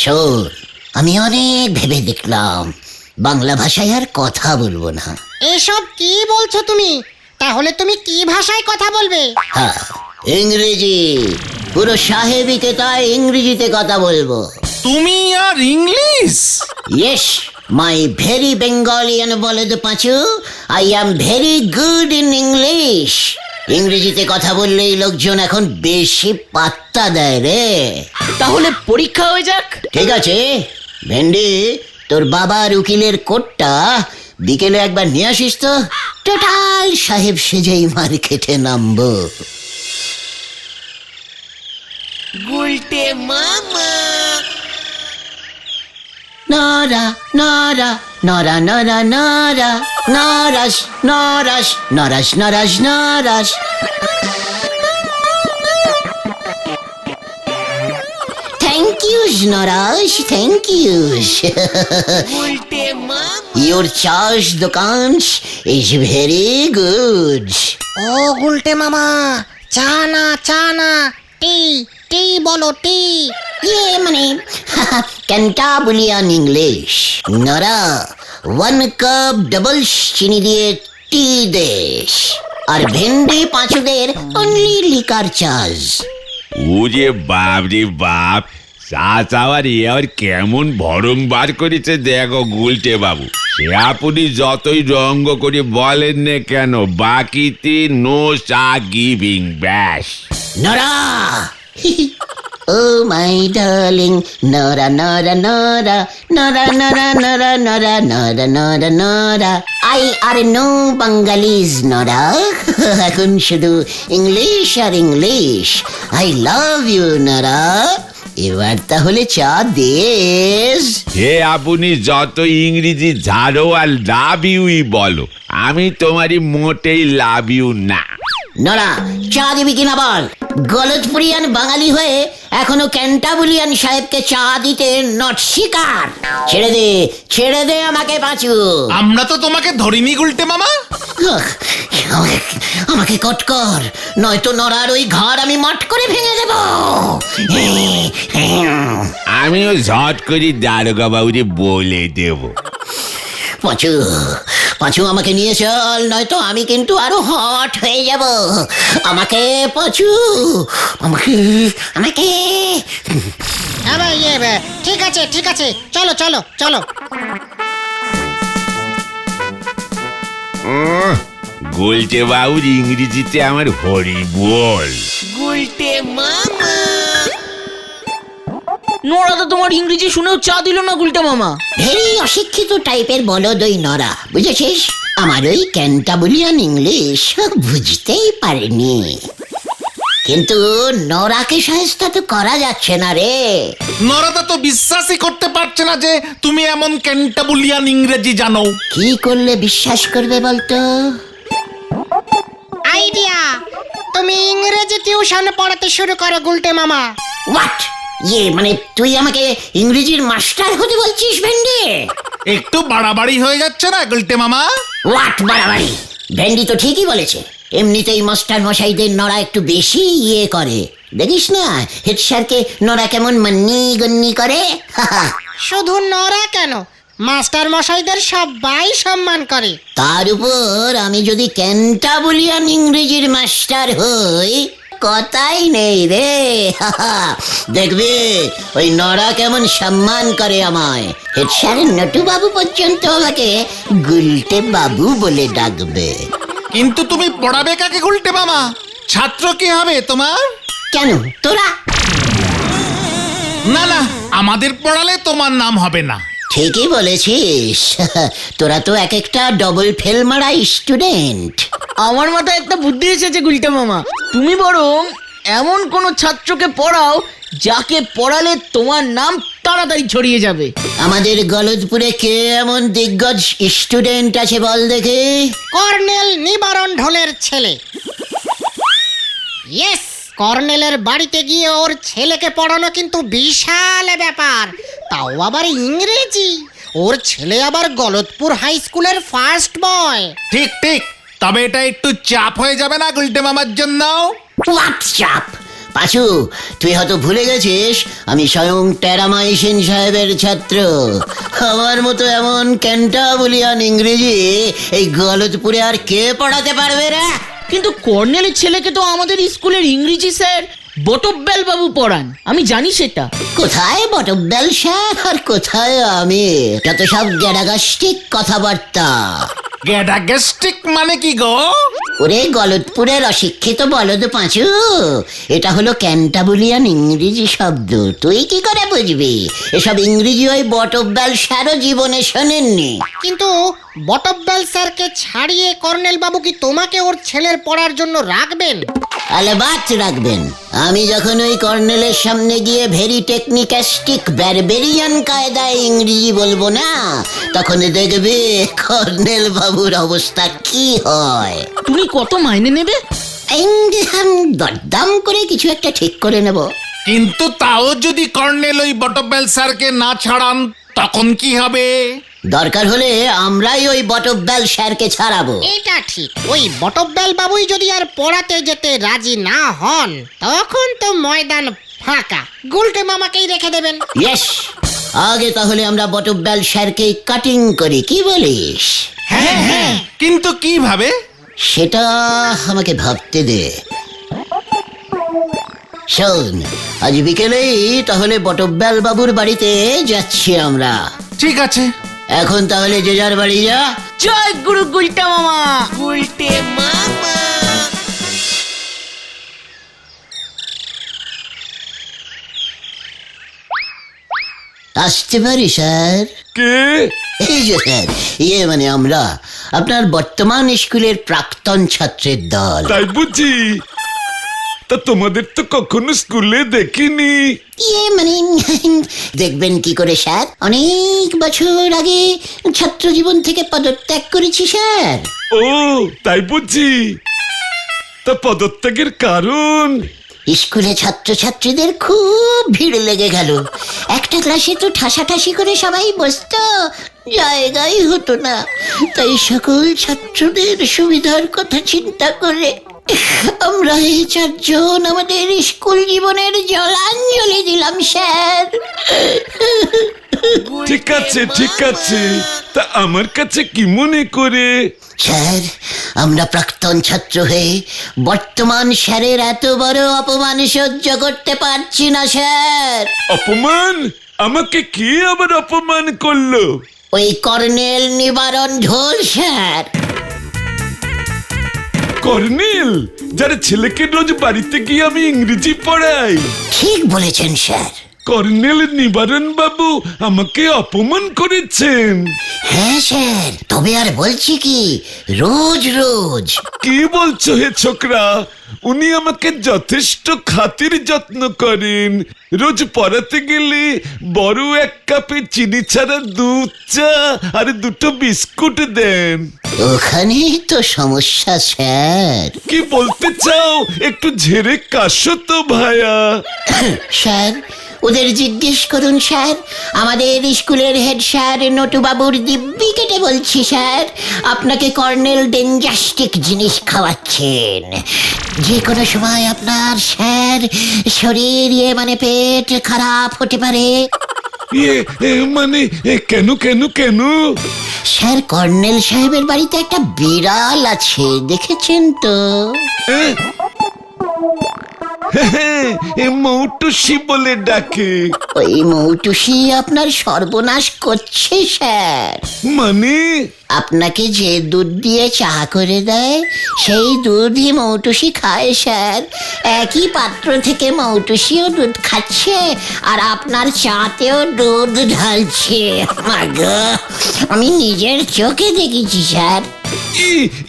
শোন, আমি অনেক ভেবে দেখলাম বাংলা ভাষায় আর কথা বলবো না। এসব কি বলছো তুমি? তাহলে তুমি কি ভাষায় কথা বলবে? হ্যাঁ, ইংরেজি। পুরো সাহেবিকে তাই ইংরেজিতে কথা বলবো। তুমি আর English? Yes, my very Bengalian বলে তো Panchu. I am very good in English. ইংরেজিতে কথা বললেই লোকজন এখন বেশি পাত্তা দেয় রে। তাহলে পরীক্ষা হয়ে যাক। ঠিক আছে ভেন্ডি, তোর বাবার উকিলের কোটটা বিকেলে একবার নিয়ে আসিস তো। টোটাল সাহেব সেজেই মার্কেটে নামবো। নরা নরা নরা নরা নরা নরাস নরাস নরাস নরাস নরাস। Thank you, Narash. Thank you. Your charge dukans is very good. ও গুলটে মামা, চা না টি টি বলো টি। মানে Cantabulian English. Nara, 1 cup double চিনি দিয়ে টি দেশ। আর ভেন্ডি পাঁচুদের অনলি লিকার চার্জ। ওরে বাপ রে বাপ, চা চাওয়ার আর কেমন ভরং বার করেছে দেখো গুলটে বাবু। সে আপনি যতই রঙ্গ করে বলেন না কেন, বাকিতে নো চা গিভিং, ব্যাস। Nora! Oh my darling, Nora, Nora, Nora, Nora, Nora, Nora, Nora, Nora, Nora, Nora. I are no Bengalis, Nora. এখন শুধু ইংলিশ আর English. I love you, Nora. এবার তাহলে চা দেশ। হে আপনি যত ইংরেজি ঝাড়ো আর লাভ ইউই বলো, আমি তোমারই মোটেই লাভ ইউ না। নরা, চা দিবি কিনা বল। গলতপুরিয়ান বাঙালি হয়ে এখনো ক্যান্টাবুলিয়ান সাহেবকে চা দিতে নট শিকার। ছেড়ে দে আমাকে পাঁচু। আমরা তো তোমাকে ধরিনি গুলটে মামা। আমাকে কট কর, নয়তো নরার ওই ঘর আমি মট করে ভেঙে দেব। আমিও ঝট করে দারোগা বাবুরে বলে দেব। পাঁচু আমাকে নিয়ে চল, নয়তো আমি কিন্তু আরো হট হয়ে যাব। আমাকে পাঁচু, আমাকে ঠিক আছে, চলো। গুলটে বাবুর ইংরেজিতে আমার হরি বল। নোরা তো তোমার ইংরেজি শুনেও চা দিল না গুলটে মামা। ভেরি অশিক্ষিত টাইপের বলদ ওই নরা, বুঝেছিস? আমার ওই ক্যান্টাবুলিয়ান ইংলিশ বুঝতেই পারেনি। কিন্তু নরাকে সাহায্য তো করা যাচ্ছে না রে। নরাদা তো বিশ্বাসই করতে পারছে না যে তুমি এমন ক্যান্টাবুলিয়ান ইংরেজি জানো। কি করলে বিশ্বাস করবে বলতো? আইডিয়া, তুমি ইংরেজি টিউশন পড়াতে শুরু করো গুলটে মামা। হোয়াট? মানে তুই আমাকে ইংরেজির মাস্টার হতে বলছিস ভেন্ডি? একটু বাড়াবাড়ি হয়ে যাচ্ছে না গুলটে মামা? হোয়াট বাড়াবাড়ি? ভেন্ডি তো ঠিকই বলেছে। এমনিতেই মাস্টার মশাইদের নরা একটু বেশি করে। দেখিস না হেড স্যারকে নরা কেমন মান্নি গন্নি করে। শুধু নরা কেন, মাস্টার মশাইদের সবাই সম্মান করে। তার উপর আমি যদি ক্যান্টাবুলিয়ান ইংরেজির মাস্টার হই, কথাই নেই রে। দেখবি ওই নরা কেমন সম্মান করে আমায়। হেড স্যার নটু বাবু পর্যন্ত আমাকে গুলটে বাবু বলে ডাকবে। কিন্তু তুমি পড়াবে কাকে গুলটে মামা? ছাত্র কি হবে তোমার? কেন তোরা? না, আমাদের পড়ালে তোমার নাম হবে না। ঠিকই বলেছিস। তোরা তো এক একটা ডবল ফেল মারা স্টুডেন্ট। আমার মাথায় একটা বুদ্ধি এসেছে গুলটে মামা। তুমি বরং এমন কোন ছাত্রকে পড়াও যাকে পড়ালে তোমার নাম তাড়াতাড়ি ছড়িয়ে যাবে। আমাদের গলদপুরে কে এমন দিগ্গজ স্টুডেন্ট আছে বল দেখে? কর্নেল নিবারণ ঢোলের ছেলে। ইয়েস, কর্নেলের বাড়িতে গিয়ে ওর ছেলেকে পড়ানো কিন্তু বিশাল ব্যাপার, তাও আবার ইংরেজি। ওর ছেলে আবার গলতপুর হাই স্কুলের ফার্স্ট বয়। ঠিক, তবে এটা একটু চাপ হয়ে যাবে না গুলটে মামার জন্য? হোয়াট চাপ? পাঁচু, তুই হয়তো ভুলে গেছিস আমি স্বয়ং টেরামাইসিন সাহেবের ছাত্র। আমার মতো এমন ক্যান্টাবুলিয়ান ইংরেজি এই গলতপুরে আর কে পড়াতে পারবে রে? কিন্তু কর্নেলের ছেলেকে তো আমাদের স্কুলের ইংরেজি স্যার বটব্যাল বাবু পড়ান, আমি জানি সেটা। কোথায় বটব্যাল স্যার আর কোথায় আমি? যত সব গ্যাডাগাস্টিক কথাবার্তা। গ্যাডাগেস্টিক মানে কি গো? ওরে গলতপুরের অশিক্ষিত বলদ পাঁচু, এটা হলো ক্যান্টাবুলিয়ান ইংরেজি শব্দ, তুই কি করে বুঝবি? এসব ইংরেজি ওই বটব্যাল স্যারও জীবনে শোনেননি। কিন্তু বটব্যাল স্যারকে ছাড়িয়ে কর্নেল বাবু কি তোমাকে ওর ছেলের পড়ার জন্য রাখবেন? আলবাত রাখবেন। আমি যখন ওই কর্নেলের সামনে গিয়ে ভেরি টেকনিক্যাস্টিক ব্যারবেরিয়ান কায়দায় ইংরেজি বলবো না, তখন দেখবে কর্নেল বাবুর অবস্থা কি হয়। তুমি কত মাইনে নেবে? দরদাম করে কিছু একটা ঠিক করে নেব। কিন্তু তাও যদি কর্নেল ওই বটবেল স্যারকে না ছাড়ান তখন কি হবে? দরকার হলে আমরাই ওই বটব্যাল স্যারকে ছাড়াবো। এটা ঠিক, ওই বটব্যাল বাবুই যদি আর পড়াতে যেতে রাজি না হন, তখন তো ময়দান ফাঁকা, গুলটে মামাকেই রেখে দেবেন। ইয়েস, আগে তাহলে আমরা বটব্যাল স্যারকে কাটিং করি, কি বলিস? হ্যাঁ, কিন্তু কিভাবে? সেটা আমাকে ভাবতে দে। শোন, আজ বিকেলেই তাহলে বটব্যাল বাবুর বাড়িতে যাচ্ছি আমরা। ঠিক আছে। এখন তাহলে যে যার বাড়ি যা। জয় গুরু গুলটা মামা। আসতে পারি স্যার? কে? এই যে স্যার, মানে আমরা আপনার বর্তমান স্কুলের প্রাক্তন ছাত্রের দল। তাই বুঝি? তা তোমাদের তো কখনো স্কুলে দেখিনি। মানে দেখবেন কি করে স্যার, অনেক বছর আগে ছাত্র জীবন থেকে পদত্যাগ করেছি স্যার। ও তাই বুঝি? তা পদত্যাগের কারণ? স্কুলে ছাত্রছাত্রীদের খুব ভিড় লেগে গেল, একটা ক্লাসে তো ঠাসাঠাসি করে সবাই বসতো, জায়গাই হতো না। তাই সকল ছাত্রদের সুবিধার কথা চিন্তা করে আমরা এই চারজন আমাদের স্কুল জীবনের জলাঞ্জলি দিলাম স্যার। ঠিক আছে ঠিক আছে, তা আমার কাছে কি মনে করে? স্যার, আমরা প্রাক্তন ছাত্র হয়ে বর্তমান স্যারের এত বড় অপমান সহ্য করতে পারছি না স্যার। অপমান? আমাকে কে আবার অপমান করলো? ওই কর্নেল নিবারণ ঢোল স্যার। কর্নেল, যার ছেলেকে রোজ বাড়িতে গিয়ে আমি ইংরেজি পড়াই? ঠিক বলেছেন স্যার। কর্নেল নিবারণ বাবু আমাকে অপমান করেছেন। হ্যাঁ স্যার, তবে আর বলছি কি, রোজ রোজ। কি বলছো হে ছোকরা? উনি আমাকে যথেষ্ট খাতির যত্ন করেন। রোজ পড়াতে গেলে বড় এক কাপে চিনি ছাড়া দুধ চা আর দুটো বিস্কুট দেন। ওখানেই তো সমস্যা স্যার। কি বলতে চাও? একটু ঝেড়ে কাশো তো ভায়া। স্যার, ওদের জিজ্ঞেস করুন স্যার। আমাদের স্কুলের হেড স্যার নটুবাবুর দিব্যি কেটে বলছি স্যার, আপনাকে কর্নেল ডেঞ্জাস্টিক জিনিস খাওয়াচ্ছেন। যে কোনো সময় আপনার স্যার শরীর মানে পেট খারাপ হতে পারে। মানে কেন কেন কেন? স্যার, কর্নেল সাহেবের বাড়িতে একটা বিড়াল আছে, দেখেছেন তো? মৌটুসি বলে ডাকে। ওই মৌটুসি আপনার সর্বনাশ করছে স্যার। মানে? আপনাকে যে দুধ দিয়ে চা করে দেয় সেই দুধই মৌটুসি খায় স্যার। একই পাত্র থেকে মৌটুসিও দুধ খাচ্ছে আর আপনার চাতেও দুধ ঢালছে। মাগো, আমি নিজের চোখে দেখেছি স্যার।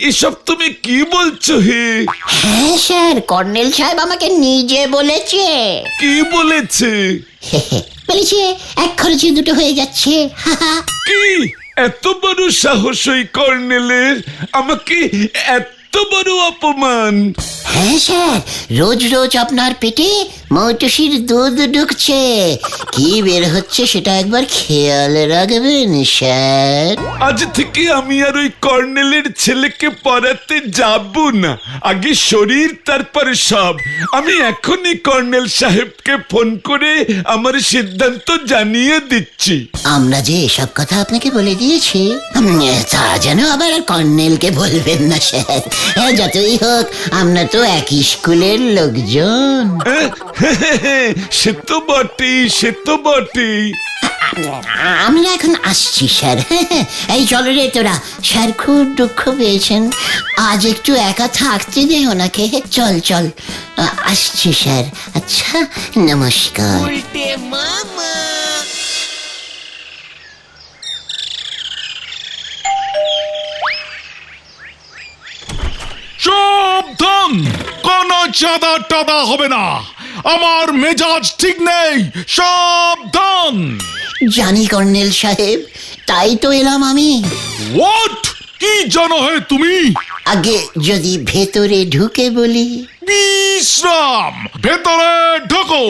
এসব তুমি কি বলছো হে? হ্যাঁ স্যার, কর্নেল সাহেব আমাকে নিজে বলেছে। কি বলেছে? বলেছে এক খরচে দুটো হয়ে যাচ্ছে। কি এত বড় সাহস ওই কর্নেলের? আমাকে এত বড় অপমান? হ্যাঁ স্যার, রোজ রোজ আপনার পেটে মৌটুসির দুধ ঢুকছে, কি বের হচ্ছে সেটা একবার খেয়াল রাখবেন স্যার। আজ থেকে আমি আর ওই কর্নেলের ছেলেকে পড়াতে যাব না। আগে শরীর তারপর সব। আমি এখনই কর্নেল সাহেবকে ফোন করে আমার সিদ্ধান্ত জানিয়ে দিচ্ছি। আমরা যে এসব কথা আপনাকে বলে দিয়েছি, তা যেন আবার কর্নেলকে বলবেন না স্যার। যতই হোক আমরা তো একই স্কুলের লোকজন। সে তো বটেই, সে তো বটেই। আমরা এখন আসছি স্যার। এই চলো রে তোরা, স্যার খুব দুঃখ পেয়েছেন, আজ একটু একা থাকতে দে ওনাকে। চল চল, আসছি স্যার। আচ্ছা, নমস্কার। সাবধান, কোন চাঁদা টাদা হবে না, আমার মেজাজ ঠিক নেই, সাবধান। জানি কর্নেল সাহেব, তাই তো এলাম আমি। হোয়াট? কি জানো হে তুমি? আগে যদি ভেতরে ঢুকে বলি। বিশ্রাম, ভেতরে ঢোকো।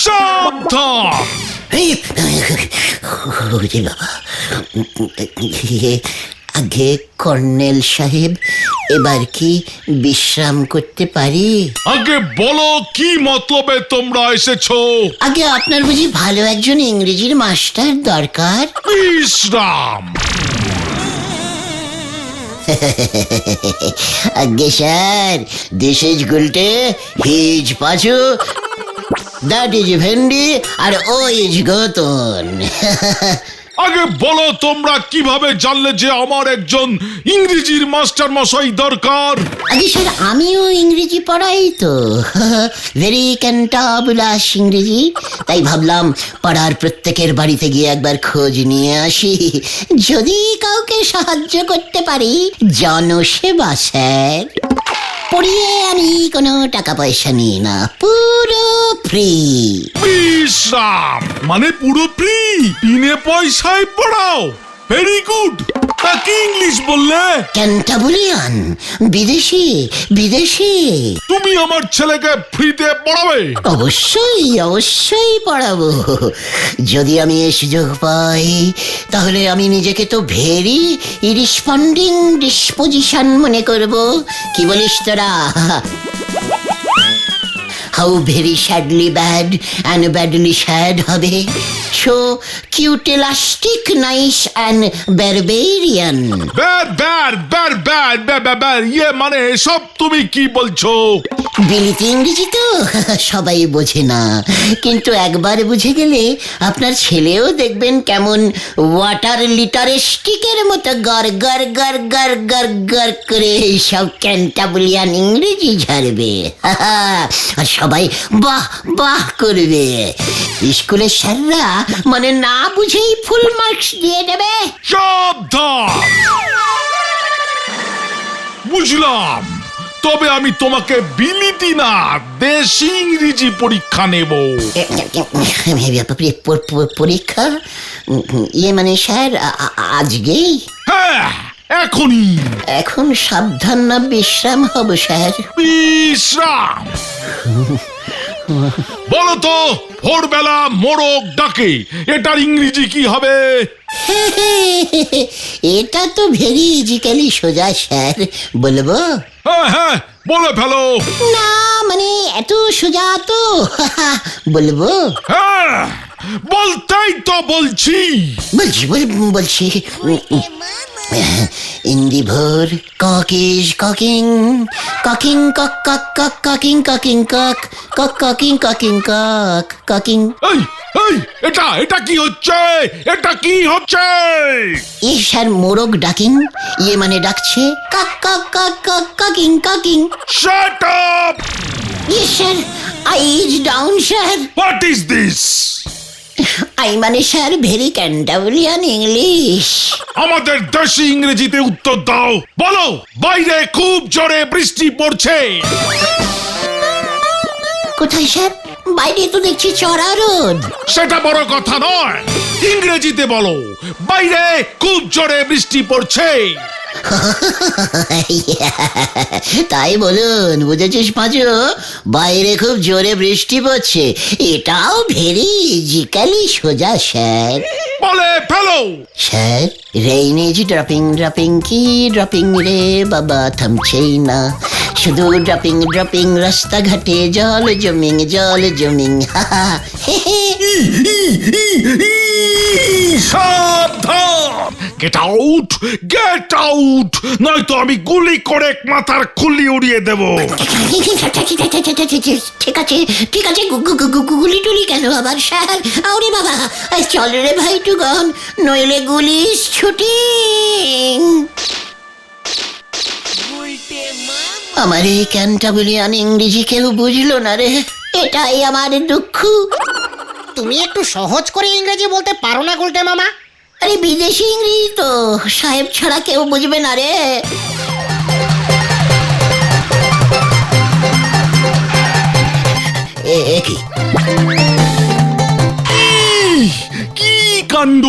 সাবধান। এই, ওরে বাবা। আগে কর্নেল সাহেব, এবার কি বিশ্রাম করতে পারি? আগে বলো কি মতলবে তোমরা এসেছো? আগে আপনার বুঝি ভালো একজন ইংরেজির মাস্টার দরকার? বিশ্রাম। আগে sir, this is Gulte, he is Panchu, that is ভেন্ডি, আর ও ইজ গতন। আগে বলো তোমরা কিভাবে জানলে যে আমার একজন ইংরেজির মাস্টার মশাই দরকার? আগে স্যার, আমিও ইংরেজি পড়াই তো, ভেরি ক্যান্টাবুলাস ইংরেজি। তাই ভাবলাম পাড়ার প্রত্যেকের বাড়িতে গিয়ে একবার খোঁজ নিয়ে আসি, যদি কাউকে সাহায্য করতে পারি। জনসেবা স্যার। পড়িয়ে আমি কোনো টাকা পয়সা নিই না, পুরো ফ্রি। বিশ্রাম মানে পুরো ফ্রি, বিনে পয়সায় পড়াও। Very good. তা কি ইংলিশ বললে? ক্যান্টাবুলিয়ান, বিদেশি, বিদেশি। তুমি আমার ছেলেকে ফ্রিতে পড়াবে? অবশ্যই অবশ্যই পড়াবো, যদি আমি এই সুযোগ পাই। তাহলে আমি নিজেকে তো ভেরি রেসপন্ডিং ডিসপোজিশন মনে করব। কি বলিস তোরা? How very sadly bad and badly sad হবে। So cute, elastic, nice and barbarian. Bad bad bad bad bad bad, ইয়ে মানে এসব তুমি কি বলছো? বিলিতি ইংরেজি তো সবাই বোঝে না, কিন্তু একবার বুঝে গেলে আপনার ছেলেও দেখবেন কেমন ওয়াটার লিটারেস্টিকের মতো গর গর গর গর গর গর করে সব ক্যান্টাবুলিয়ান ইংরেজি ঝাড়বে। আর সবাই বাহ বাহ করবে। স্কুলের স্যাররা মানে না বুঝেই ফুল মার্কস দিয়ে দেবে। সাবধান। বুঝলাম, তবে আমি তোমাকে বিলিতি না দেশি ইংরেজি পরীক্ষা নেব। পরীক্ষা? ইয়ে মানে স্যার, আজকেই? হ্যাঁ, এখনই। এখন সাবধান না বিশ্রাম হব স্যার? বিশ্রাম। বলো তো, ভোরবেলা মোরগ ডাকে, এটার ইংরেজি কি হবে? এটা তো ভেরি ইজিক্যালি সোজা স্যার, বলবো? হ্যাঁ হ্যাঁ, বলে ফেলো। না মানে এত সোজা তো, বলবো? হ্যাঁ, বলতেই তো বলছি। বলছি। In the ভোর, cock is cocking, cocking cock cock cock cocking cocking cock cock cocking cocking cock cocking. এই এই, এটা কি হচ্ছে? এটা কি হচ্ছে? স্যার মোরগ ডাকিং, ইয়ে মানে ডাকছে cock cock cock cock cocking cocking. Shut up! ইয়ে sir, eyes down sir. What is this? I মানে স্যার ভেরি ক্যান্টাবুলিয়ান ইংলিশ। আমাদের দেশি ইংরেজিতে উত্তর দাও। বলো, বাইরে খুব জোরে বৃষ্টি পড়ছে। কোথায় স্যার? বাইরে তো দেখছি চড়া রোদ। সেটা বড় কথা নয়, ইংরেজিতে বলো, বাইরে খুব জোরে বৃষ্টি পড়ছে। তাই বলুন, বুঝেছিস পাঁচু? বাইরে খুব জোরে বৃষ্টি পড়ছে, এটাও ভেরি ইজিক্যালি সোজা স্যার। বলে ফেলো। Sir, rain is dropping dropping, কি ড্রপিং রে বাবা, থামছেই না, শুধু ড্রপিং ড্রপিং, রাস্তাঘাটে জল জমিং জল জমিং। সাবধান, গেট আউট, গেট আউট, নয়তো আমি গুলি করে মাথার খুলি উড়িয়ে দেব। ঠিক আছে ঠিক আছে, গুলি টুলি কেন আবার স্যার? আরে বাবা, চল রে ভাই টুগন, নইলে গুলিস ছুটি। আমার এই ক্যান্টাবুলিয়ান ইংরেজি কেউ বুঝলো না রে, এটাই আমার দুঃখ। তুমি একটু সহজ করে ইংরেজি বলতে পারো না গুলটে মামা? আরে বিদেশি ইংরেজি তো সাহেব ছাড়া কেউ বুঝবে না রে। কি কি কাণ্ড!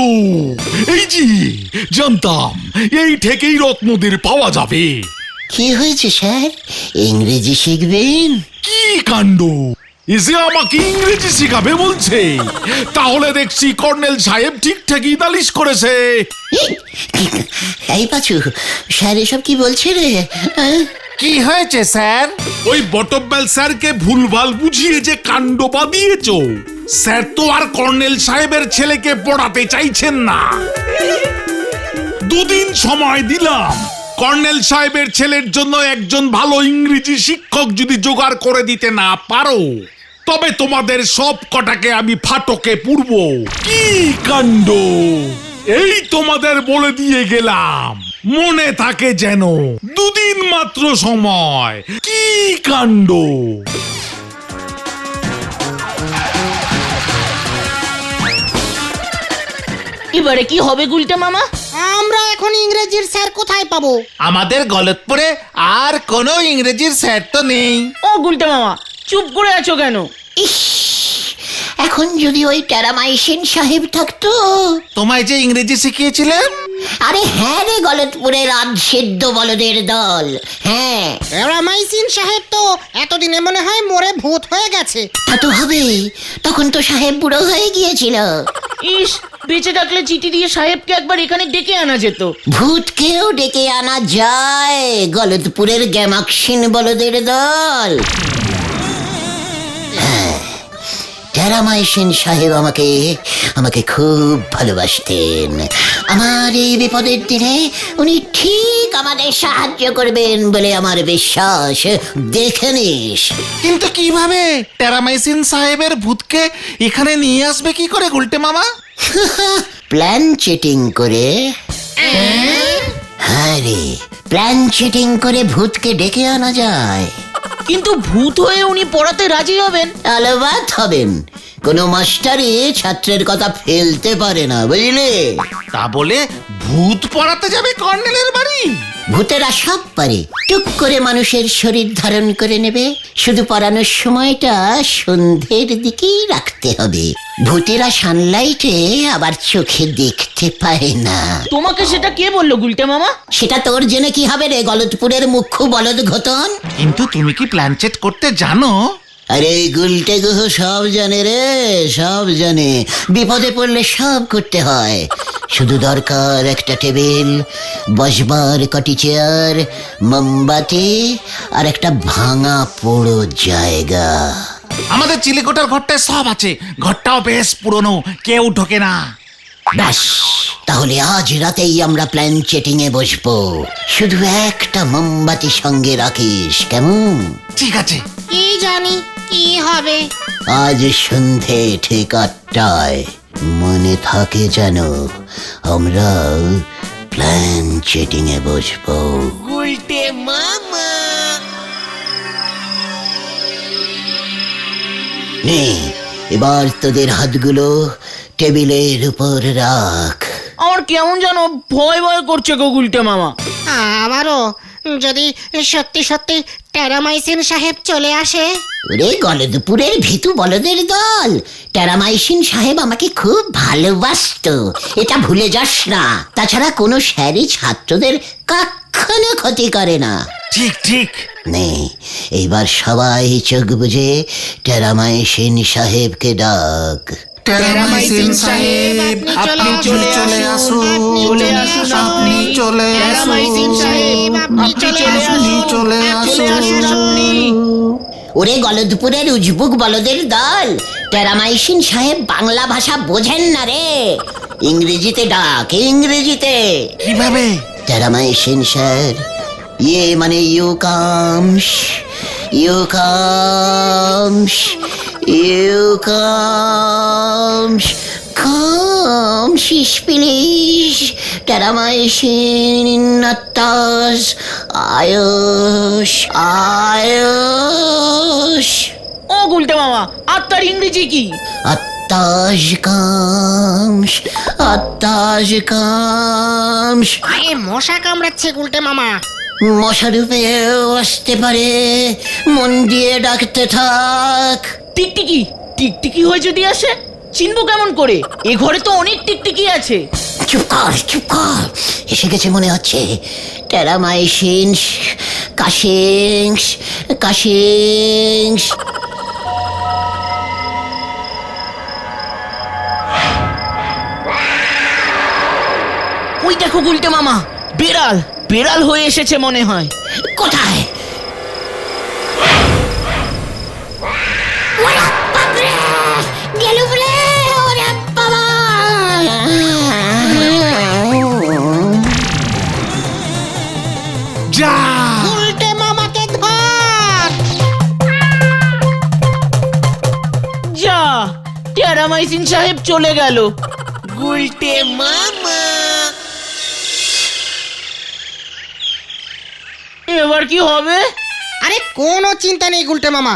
এই যে জানতাম এই থেকেই রত্নদের পাওয়া যাবে। কি হয়েছে স্যার, ইংরেজি শিখবেন? কি কাণ্ড! এসে আমাকে ইংরেজি শিখাবে বলছে। তাহলে দেখছি কর্নেল সাহেব ঠিকঠাকই নালিশ করেছে। এই পাচু, স্যার এসব কি বলছে রে? কি হয়েছে স্যার? ওই বটব্যাল স্যারকে ভুলভাল বুঝিয়ে যে কাণ্ড বাঁধিয়েছ। স্যার তো আর কর্নেল সাহেবের ছেলেকে পড়াতে চাইছেন না। দুদিন সময় দিলাম, কর্নেল সাহেবের ছেলের জন্য একজন ভালো ইংরেজি শিক্ষক যদি জোগাড় করে দিতে না পারো, তবে তোমাদের সব কটাকে আমি ফাটকে পুরব। কি কাণ্ড! এই তোমাদের বলে দিয়ে গেলাম, মনে থাকে যেন। দুদিন মাত্র সময়। কি কাণ্ড! এবারে কি হবে গুলটে মামা? আমরা এখন ইংরেজির স্যার কোথায় পাবো? আমাদের গলতপুরে আর কোনো ইংরেজির স্যার তো নেই। ও গুলটে মামা, চুপ করে আছো কেন? ইস, এখন যদি ওই টেরামাইসিন সাহেব থাকতো। তোমায় যে ইংরেজি শিখিয়েছিলেন। আরে হ্যাঁ রে, গলতপুরের আধসিদ্ধ বলদের দল, হ্যাঁ। টেরামাইসিন সাহেব তো এতদিনে মনে হয় মরে ভূত হয়ে গেছে। তা তো হবেই, তখন তো সাহেব বুড়ো হয়ে গিয়েছিল। ইস, বেঁচে থাকলে চিঠি দিয়ে সাহেবকে একবার এখানে ডেকে আনা যেত। ভূতকেও ডেকে আনা যায়, গলতপুরের গ্যামাক্সিন বলদের দল। টেরামাইসিন সাহেব আমাকে খুব ভালোবাসতেন। আমার এই বিপদের দিনে উনি ঠিক আমাদের সাহায্য করবেন বলে আমার বিশ্বাস। দেখে নিস। কিন্তু কিভাবে টেরামাইসিন সাহেবের ভূতকে এখানে নিয়ে আসবে কি করে গুলটে মামা? প্ল্যান চিটিং করে। হ্যাঁ রে, প্ল্যান চিটিং করে ভূতকে ডেকে আনা যায়। কিন্তু ভূত হয়ে উনি পড়াতে রাজি হবেন? আলবাত হবেন, কোনো মাস্টারই ছাত্রের কথা ফেলতে পারে না, বুঝলে? তা বলে ভূত পড়াতে যাবে কর্নেলের বাড়ি? ভূতেরা সব পারে, টুক করে মানুষের শরীর ধারণ করে নেবে। শুধু পড়ানোর সময়টা সন্ধ্যের দিকেই রাখতে হবে। ভূতেরা সানলাইটে আবার চোখে দেখতে পায় না। তোমাকে সেটা কে বললো গুলটে মামা? সেটা তোর জেনে কি হবে রে, গলতপুরের মুখ্য বলদ ঘটন। কিন্তু তুমি কি প্ল্যান চেট করতে জানো? আরে গুলটে গুহ সব জানে রে, সব জানে। বিপদে পড়লে সব করতে হয়। শুধু দরকার একটা টেবিল, বসবার কটি চেয়ার, মোমবাতি আর একটা ভাঙা পোড়ো জায়গা। আমাদের চিলেকোটার ঘরটায় সব আছে, ঘরটাও বেশ পুরনো, কেউ ঢোকে না। ব্যাস, তাহলে আজ রাতেই আমরা প্ল্যান চেটিং এ বসবো। শুধু একটা মোমবাতি সঙ্গে রাখিস, কেমন? ঠিক আছে। কি জানি কি হবে। আজ সন্ধে ঠিক 8টায়, মনে থাকে যেন, আমরা প্ল্যান চেটিং এ বসবো। নে, এবার তোদের হাতগুলো টেবিলের উপর রাখ। আমার কেমন যেন ভয় ভয় করছে গো গুলটে মামা। আমারও যদি সত্যি সত্যি টেরামাইসিন সাহেব চলে আসে? ওরে গলদপুরের ভীতু বলদের দল, টেরামাইসিন সাহেব আমাকে খুব ভালোবাসতো, এটা ভুলে যাস না। তাছাড়া কোনো স্যারই ছাত্রদের কখনো ক্ষতি করে না। ঠিক ঠিক। নে এইবার সবাই চোখ বুঝে টেরামাইসিন সাহেবকে ডাক। টেরামাইসিন সাহেব আপনি চলে আসুন, চলে আসুন আপনি চলে টেরামাইসিন সাহেব আপনি চলে আসুন, চলে চলে আসুন আপনি। ওরে গলদপুরের উজবুক বলদের দল, টেরামাইসিন সাহেব বাংলা ভাষা বোঝেন না রে, ইংরেজিতে ডাক, ইংরেজিতে। কিভাবে? টেরামাইসিন স্যার, ইয়ে মানে you comes, you comes, you comes, comes please, terramycin নাতাস, আয়ুষ, আয়ুষ। ও গুলটে মামা, আত্মার ইংরেজি কি? আত্মাস কামস, আত্মাস কামস। আরে মশা কামড়াচ্ছে গুলটে মামা। মশা রূপেও আসতে পারে, মন দিয়ে ডাকতে থাক। টিকটিকি, টিকটিকি হয়ে যদি আসে চিনবো কেমন করে? এ ঘরে তো অনেক টিকটিকি আছে। চুপ কর, চুপ কর, এসে গেছে মনে হচ্ছে। টেরামাইসিনস, কাশিংস, কাশিংস। ওই দেখো গুলটে মামা, বেড়াল, বেড়াল হয়ে এসেছে মনে হয়। কোথায়? ওরে বাপরে, গেল বলে, ওরে বাবা। যা গুলটে মামাকে ধর। যা, টেরামাইসিন সাহেব চলে গেল। গুলটে মামা, এবার কি হবে? আরে কোনো চিন্তা নেই গুলটে মামা।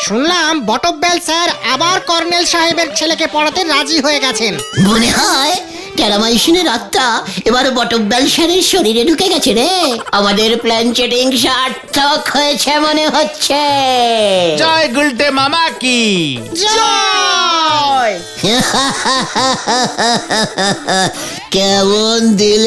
শুনলাম বটব্যাল স্যার আবার কর্নেল সাহেবের ছেলেকে পড়াতে রাজি হয়ে গেছেন। মনে হয় টেরামাইসিনের আত্মা এবার বটব্যাল স্যারের শরীরে ঢুকে গেছে রে। আমাদের প্ল্যান চেটিং সার্থক হয়েছে মনে হচ্ছে। জয় গুলটে মামা কি। জয়! কেমন দিল